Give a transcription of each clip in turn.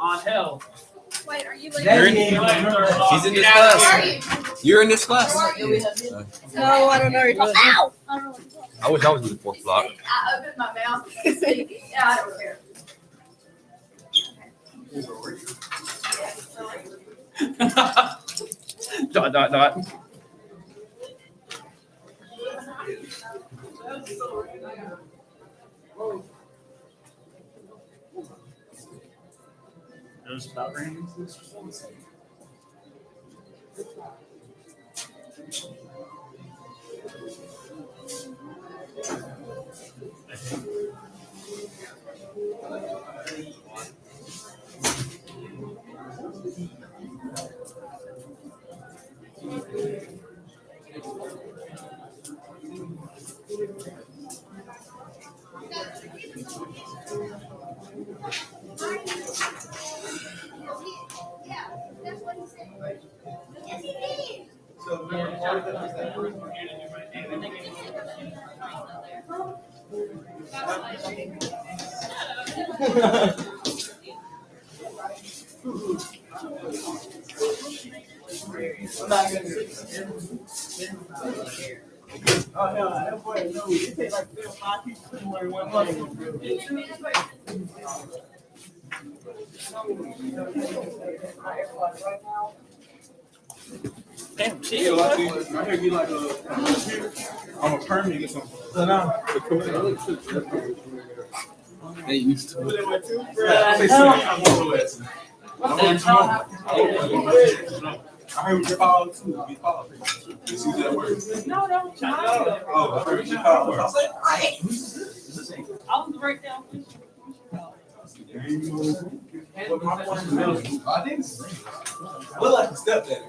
on hell. Wait, are you late? She's in this class. You're in this class. No, I don't know. Ow! I wish I was in the fourth block. I opened my mouth. Yeah, I don't care. Dot. Those about rings. Oh hell, that boy knows. You take like 5 pieces in one muscle. Damn, she I hear you like I'm a permanent or something. They used to. I heard you call too. You call. You see that word? No. Oh, I heard you call. I was like, I was right down. I think it's look like a stepdaddy.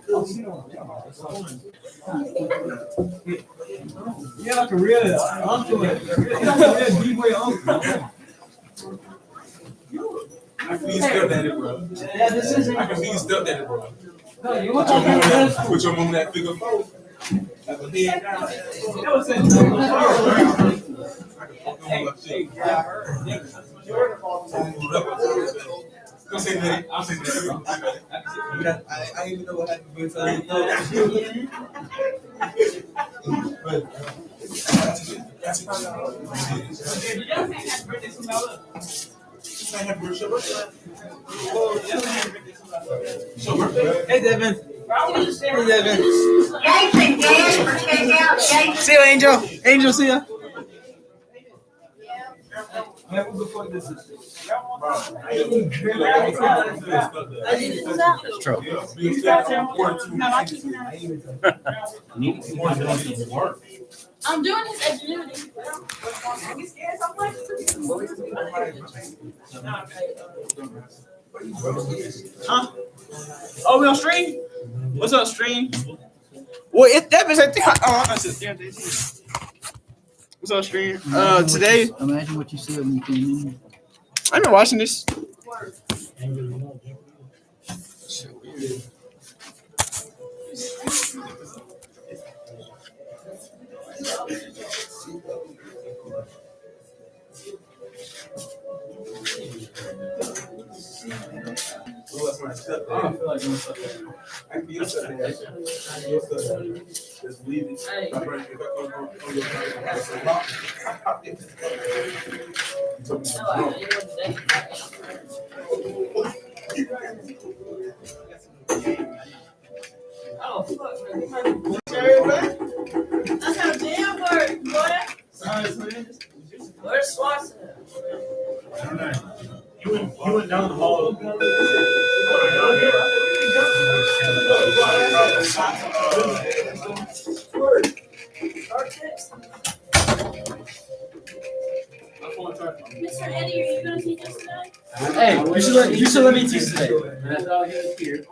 Yeah, like a real uncle. D-way uncle. I can be stepdaddy, bro. Yeah, this is I can be stepdaddy, bro. No, you Put your mom in that figure four. Like a head down. Don't say that. I'll say that. I didn't even know what happened with Hey, Devin. Hey, Devin. Jason, See you, Angel. Angel, see ya. True. I'm doing his ingenuity. Huh? Oh, we on stream? What's up, stream? Well, if Devin's, I think. What's up, stream? Today, Imagine what you said when you came in. I've been watching this. I can be your stepdad. Just leave it. Oh, fuck, man. That's how damn work, boy. Where's Swanson? You went down the hall. Mr. Eddie, are you going to teach us today? Hey, you should let me teach today. That's all he is here.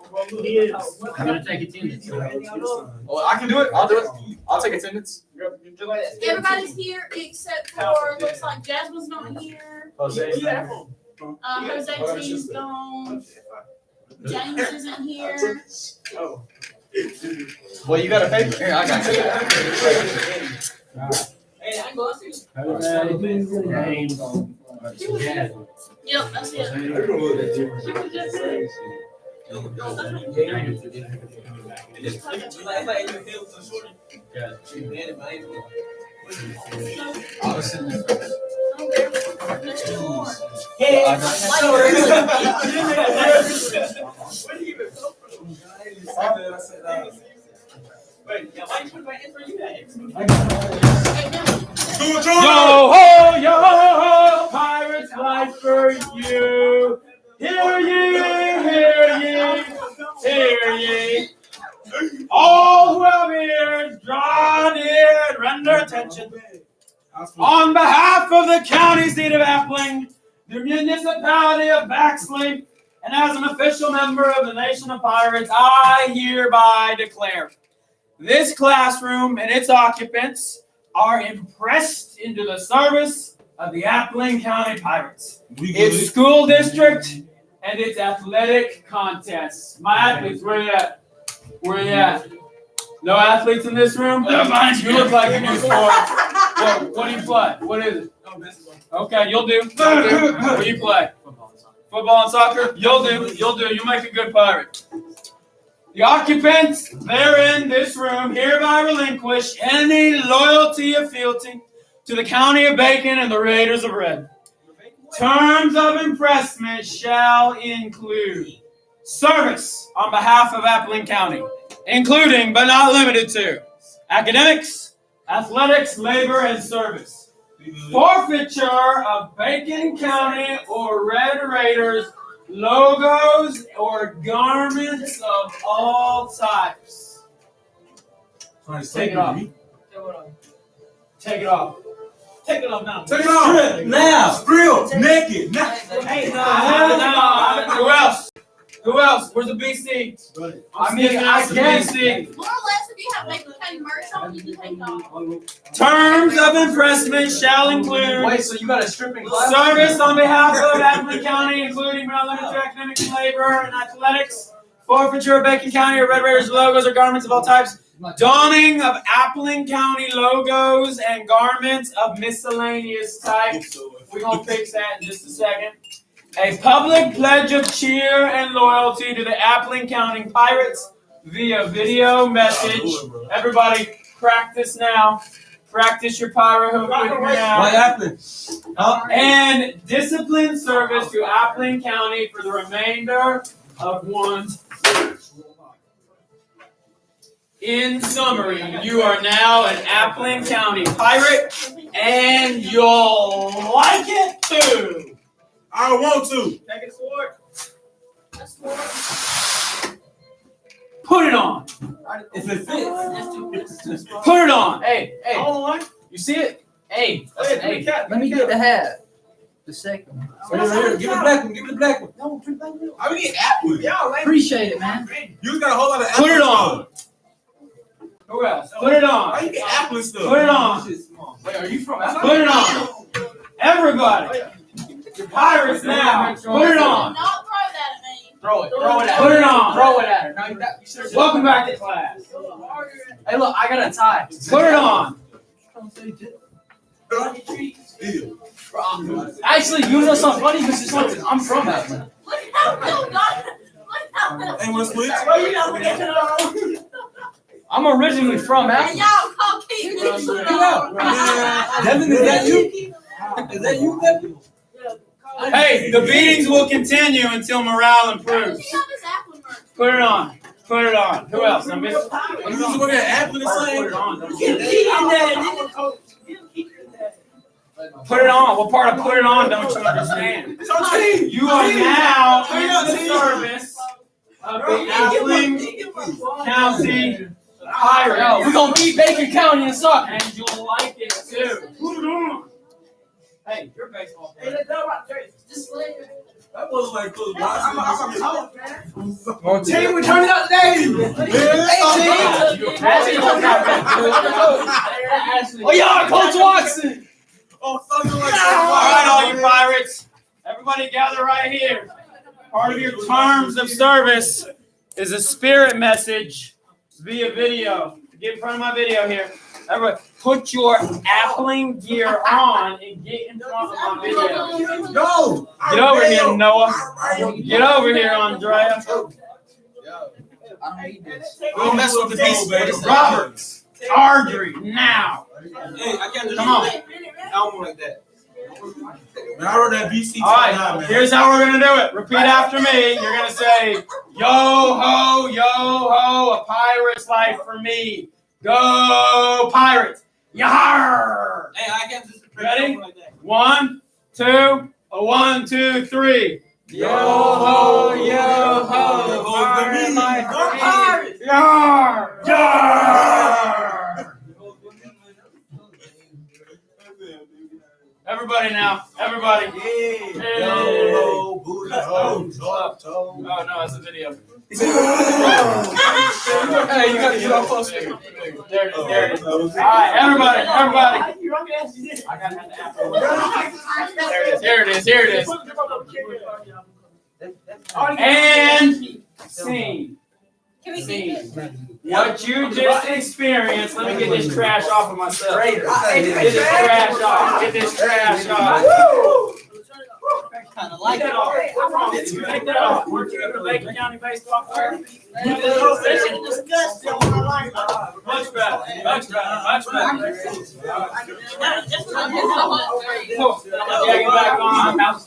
I'm gonna take attendance. Oh, I can do it. I'll do it. I'll take attendance. Everybody's here except for, looks like Jasmine's not here. Jose. Jose T's gone. James isn't here. Well, you got a paper? Here, I got you. Hey, I'm going to. Yep, that's it. Yo ho, yo ho, pirates life for you. Hear ye, hear ye, hear ye. All who have ears, draw near and render attention. On behalf of the county seat of Appling, the municipality of Baxley, and as an official member of the Nation of Pirates, I hereby declare this classroom and its occupants are impressed into the service of the Appling County Pirates, its school district, and its athletic contests. My athletes, where you at? Where you at? No athletes in this room? You look like you do sports. What do you play? What is it? Okay, you'll do. What do you play? Football and soccer? You'll do. You'll make a good pirate. The occupants, they're in this room, hereby relinquish any loyalty or fealty to the County of Bacon and the Raiders of Red. Terms of impressment shall include service on behalf of Appling County, including but not limited to academics, athletics, labor, and service. Forfeiture of Bacon County or Red Raiders logos or garments of all types. Take it off. Take it off. Take it off now. Take it off. Strip now. Strip. Naked. Hey, no. Who else? Who else? Where's the BC? I mean, I can see. More or less, if you have Bacon County merch on, you can take it off. Terms of impressment shall include. Wait, so you got a stripping class? Service on behalf of Appling County, including but not limited to academics and labor and athletics. Forfeiture of Bacon County or Red Raiders logos or garments of all types. Donning of Appling County logos and garments of miscellaneous types. We're going to fix that in just a second. A public pledge of cheer and loyalty to the Appling County Pirates via video message. Everybody, practice now. Practice your pyro hook with me now. And discipline service to Appling County for the remainder of one's life. In summary, you are now an Appling County pirate, and you'll like it too. I want to. Take it sword. That's more. Put it on. If it fits. Put it on. Hey, you see it? Hey, Let me get the hat. The second one. Give me the black one. Give me the black one. No, put it back there. I mean, apple. Appreciate it, man. You got a whole lot of apple. Put it on. Who else? Put it on. Why you get apple and stuff? Put it on. Wait, are you from Put it on. Everybody. You're pirates now. Put it on. Not throw that at me. Throw it at her. Put it on. Throw it at her. No, you should have. Welcome back to class. Hey, look, I got a tie. Put it on. Actually, you know something funny? Because it's something I'm from Atlanta. Look how Bill got it. Look how Bill. Hey, wanna switch? Well, you know, get it on. I'm originally from And Atlanta. y'all call Keith. Devin, is that you? Is that you, Devin? Hey, the beatings will continue until morale improves. Put it on. Put it on. Who else? I'm missing. You just working at Apple and Put saying? it on. Put it on. What part of put it on don't you understand? It's our team. You are now in the service of the Appling County Pirates. We're going to beat Bacon County in soccer. And you'll like it too. Put it on. Hey, you're a baseball player. That was like close. On team, we turn it up today. Oh, yeah, Coach Watson. Oh, something like All right, all you that. pirates. Everybody gather right here. Part of your terms of service is a spirit message via video. Get in front of my video here. Everybody, put your appling gear on and get in front of my video. Yo! Get over here, Noah. Get over here, Andrea. I don't need this. Don't mess with the beast, baby. Roberts, Ardrey, now. Hey, I can't do Come on. I don't want like that. Man, I wrote that BC. All right, here's how we're gonna do it. Repeat after me. You're gonna say, yo ho, a pirate's life for me. Go Pirates! Yar! Hey, I can't just Ready? like that. 1, 2, 1, 2, 3. Yo ho, pirate life for me. Yar! Yar! Everybody now, everybody. Hey. Yo, Buddha, Oh no, that's a video. Hey, you gotta get off close. There it is, there it is. All right, everybody. I gotta have the apple. Here it is. And scene. Can we see this? What you just experienced, let me get this trash off of myself. Get this trash off. Get this trash off. Kind of Take like that it. off. What's wrong with you? Take that off. Weren't you in the Bacon County baseball player? Much better. Much better. Much better.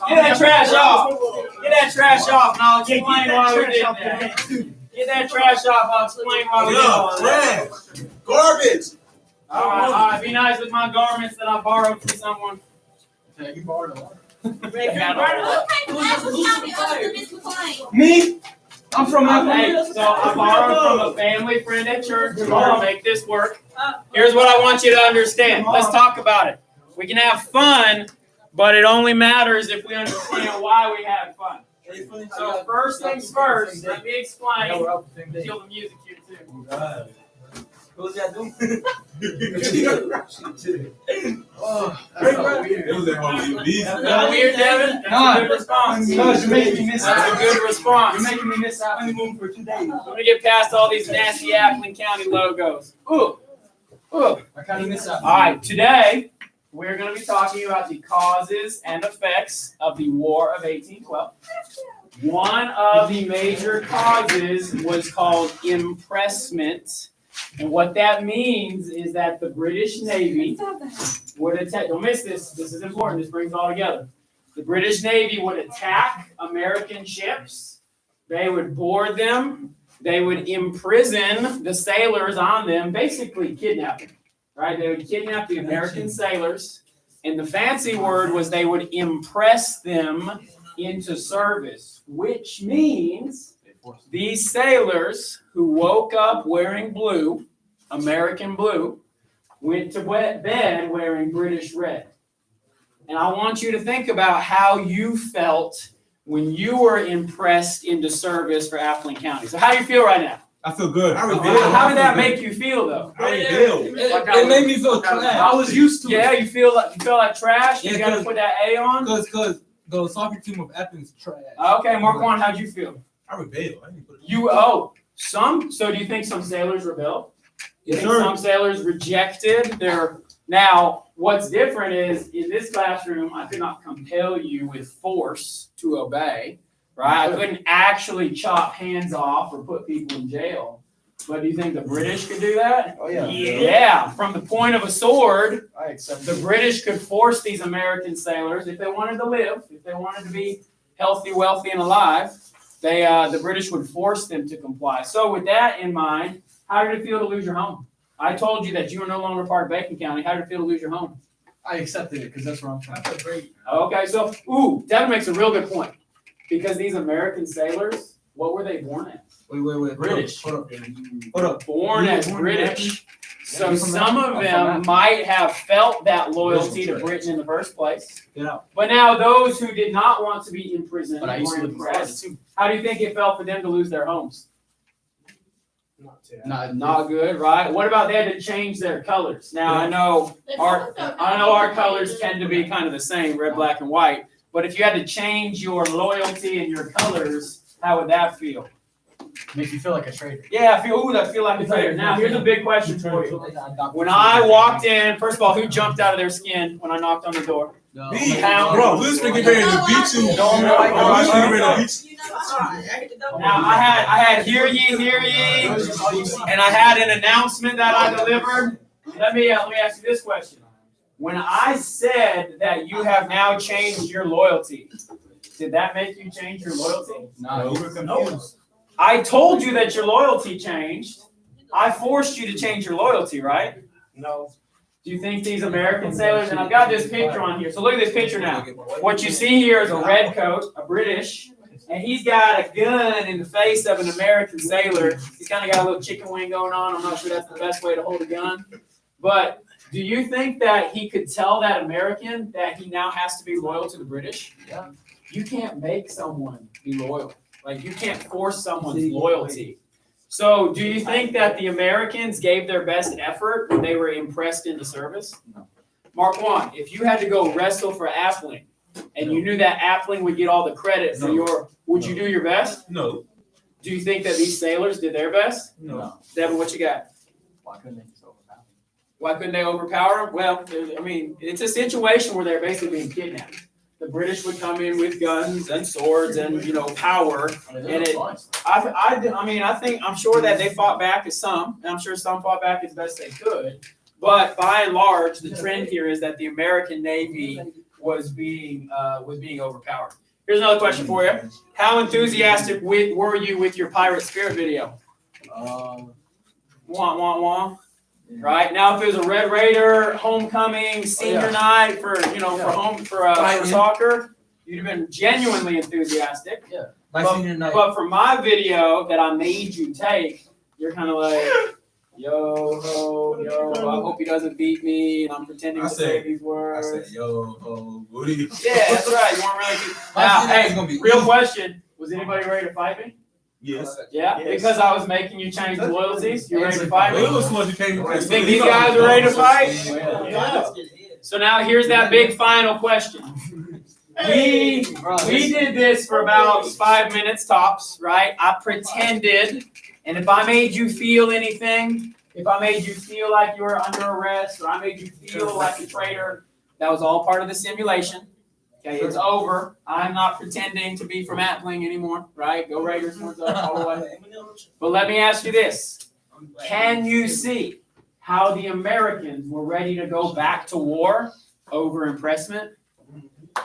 Get that trash off. Get that trash off, and I'll explain why we did that. Get that trash off. I'll explain why we did that. Trash. Garbage. All right. Be nice with my garments that I borrowed from someone. You borrowed them. Me? I'm from Hey, so I borrowed from a family friend at church to make this work. Here's what I want you to understand. Let's talk about it. We can have fun, but it only matters if we understand why we have fun. So first things first, let me explain. Kill the music here too. What's that doing? It was at home. Not weird, Devin? That's a good response. You're making me miss That's a out. good response. You're making me miss out honeymoon for 2 days. Let me get past all these nasty Appling County logos. Ooh. I kind of miss out. All right, today we're going to be talking about the causes and effects of the War of 1812. One of the major causes was called impressment. And what that means is that the British Navy would attack, don't miss this, this is important, this brings it all together. The British Navy would attack American ships, they would board them, they would imprison the sailors on them, basically kidnap them, right? They would kidnap the American sailors, and the fancy word was they would impress them into service, which means these sailors who woke up wearing blue, American blue, went to bed wearing British red. And I want you to think about how you felt when you were impressed into service for Appling County. So how do you feel right now? I feel good. How did that make you feel though? It made me feel trash. I was used to it. Yeah, you feel like trash? You gotta put that A on? Because the soccer team of Apple's trash. Okay, Marquand, how'd you feel? I rebelled. So do you think some sailors rebelled? You Yes, think sir. some sailors rejected their, now, what's different is, in this classroom, I could not compel you with force to obey, right? I couldn't actually chop hands off or put people in jail. But do you think the British could do that? Oh, yeah. Yeah, from the point of a sword, I accept the British could force these American sailors, if they wanted to live, if they wanted to be healthy, wealthy, and alive, the British would force them to comply. So with that in mind, how did it feel to lose your home? I told you that you were no longer part of Bacon County. How did it feel to lose your home? I accepted it because that's where I'm from. felt great. Okay, so, Devin makes a real good point. Because these American sailors, what were they born as? Wait. British. Hold up. Born as British. So some of them might have felt that loyalty to Britain in the first place. Get out. But now those who did not want to be imprisoned But I used or to live in Florida impressed, too. how do you think it felt for them to lose their homes? Not Not good, right? What about they had to change their colors? Now I know our colors tend to be kind of the same, red, black, and white. But if you had to change your loyalty and your colors, how would that feel? Makes you feel like a traitor. Yeah, I feel like a traitor. Now, here's a big question for you. When I walked in, first of all, who jumped out of their skin when I knocked on the door? Me, How? bro, we was finna get ready to beat you. No, We was finna get ready to beat you. Now, I had hear ye, and I had an announcement that I delivered. Let me ask you this question. When I said that you have now changed your loyalty, did that make you change your loyalty? No, you were confused. I told you that your loyalty changed. I forced you to change your loyalty, right? No. Do you think these American sailors, and I've got this picture on here, so look at this picture now. What you see here is a red coat, a British, and he's got a gun in the face of an American sailor. He's kind of got a little chicken wing going on. I'm not sure that's the best way to hold a gun. But do you think that he could tell that American that he now has to be loyal to the British? Yeah. You can't make someone be loyal. Like, you can't force someone's loyalty. So do you think that the Americans gave their best effort when they were impressed into service? No. Mark 1, if you had to go wrestle for Appling, and you knew that Appling would get all the credit for would you do your best? No. Do you think that these sailors did their best? No. Devin, what you got? Why couldn't they just overpower? Why couldn't they overpower them? Well, I mean, it's a situation where they're basically being kidnapped. The British would come in with guns and swords and, power. I'm sure that they fought back as some, and I'm sure some fought back as best they could. But by and large, the trend here is that the American Navy was being overpowered. Here's another question for you. How enthusiastic were you with your Pirate Spirit video? Wah, wah, wah. Right now, if it was a Red Raider homecoming senior night for soccer, you'd have been genuinely enthusiastic. Yeah. But for my video that I made you take, you're kind of like, yo ho, yo. I hope he doesn't beat me, and I'm pretending to say these words. I said, yo ho, booty. Yeah, that's right. You weren't really. Now, hey, real question: was anybody ready to fight me? Yes. Yeah, because I was making you change loyalties. You ready to fight me? It was what you came to You think these guys are ready to fight? Yeah. So now here's that big final question. We did this for about 5 minutes tops, right? I pretended, and if I made you feel anything, if I made you feel like you were under arrest, or I made you feel like a traitor, that was all part of the simulation. Okay, it's over. I'm not pretending to be from Appling anymore, right? Go Raiders, all the way. But let me ask you this. Can you see how the Americans were ready to go back to war over impressment?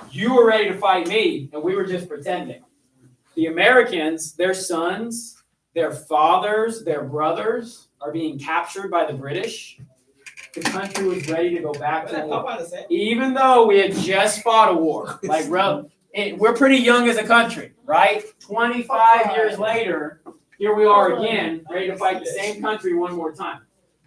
You were ready to fight me, and we were just pretending. The Americans, their sons, their fathers, their brothers are being captured by the British. The country was ready to go back to war. Even though we had just fought a war. Like, we're pretty young as a country, right? 25 years later, here we are again, ready to fight the same country one more time.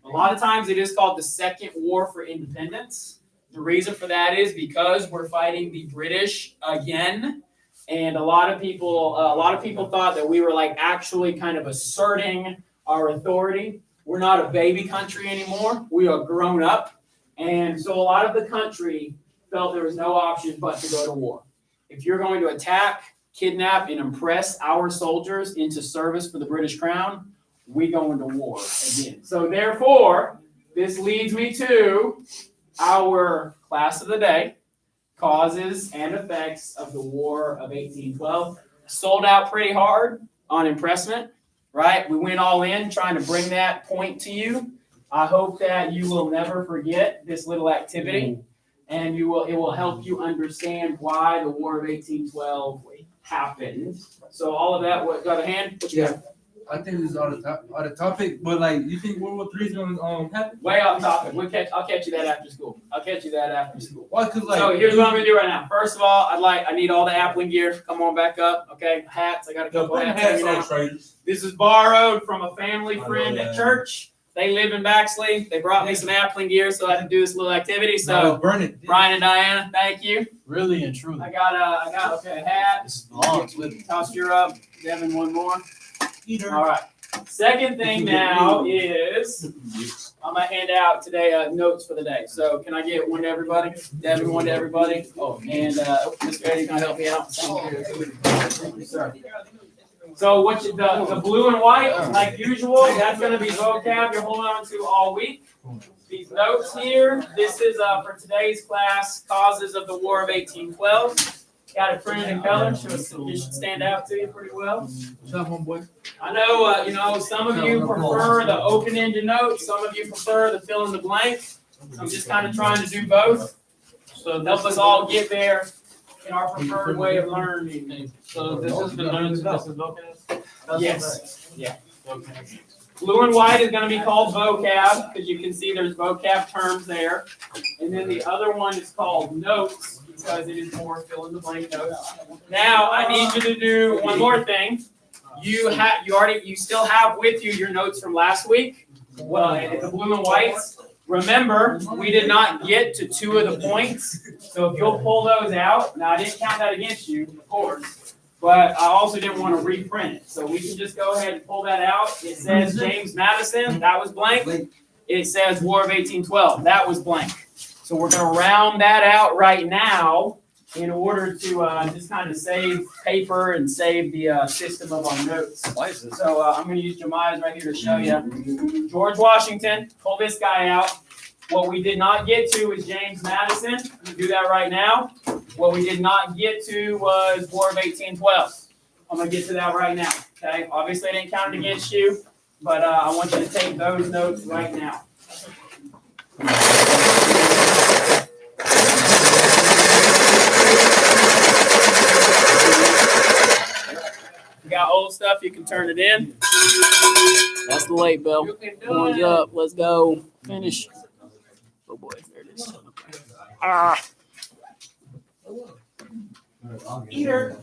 A lot of times it is called the Second War for Independence. The reason for that is because we're fighting the British again. And a lot of people thought that we were like actually kind of asserting our authority. We're not a baby country anymore. We are grown up. And so a lot of the country felt there was no option but to go to war. If you're going to attack, kidnap, and impress our soldiers into service for the British Crown, we go into war again. So therefore, this leads me to our class of the day, Causes and Effects of the War of 1812. Sold out pretty hard on impressment. Right? We went all in trying to bring that point to you. I hope that you will never forget this little activity, and it will help you understand why the War of 1812 happened. So all of that, got a hand? What you got? I think this is out of topic, but like, you think World War III is gonna happen? Way off topic. I'll catch you that after school. Why? Cause like. So here's what I'm gonna do right now. First of all, I need all the Appling gear. Come on back up. Okay, hats. I got a couple hats hanging out. This is borrowed from a family friend at church. They live in Baxley. They brought me some Appling gear so I can do this little activity. So Brian and Diana, thank you. Really and truly. I got a hat. This belongs with me. Toss your up. Devin, one more. All right. Second thing now is I'm gonna hand out today notes for the day. So can I get one to everybody? Devin, one to everybody. Oh, and Mr. Eddie's gonna help me out. Thank you, sir. So the blue and white, like usual, that's gonna be vocab you're holding on to all week. These notes here, this is for today's class, causes of the War of 1812. Got it printed in color, so it should stand out to you pretty well. I know, some of you prefer the open-ended notes, some of you prefer the fill in the blank. So I'm just kind of trying to do both. So help us all get there in our preferred way of learning. So this is the notes, this is vocab? Yes. Yeah. Blue and white is going to be called vocab because you can see there's vocab terms there. And then the other one is called notes because it is more fill in the blank notes. Now I need you to do one more thing. You still have with you your notes from last week. Well, the blue and whites. Remember, we did not get to 2 of the points. So if you'll pull those out, now I didn't count that against you, of course. But I also didn't want to reprint it. So we can just go ahead and pull that out. It says James Madison, that was blank. It says War of 1812, that was blank. So we're going to round that out right now in order to just kind of save paper and save the system of our notes. So I'm going to use Jemiah's right here to show you. George Washington, pull this guy out. What we did not get to is James Madison. I'm going to do that right now. What we did not get to was War of 1812. I'm going to get to that right now. Okay. Obviously, I didn't count it against you, but I want you to take those notes right now. If you got old stuff, you can turn it in. That's the late bell. Horns up. Let's go. Finish. Oh boy, there it is. Eater.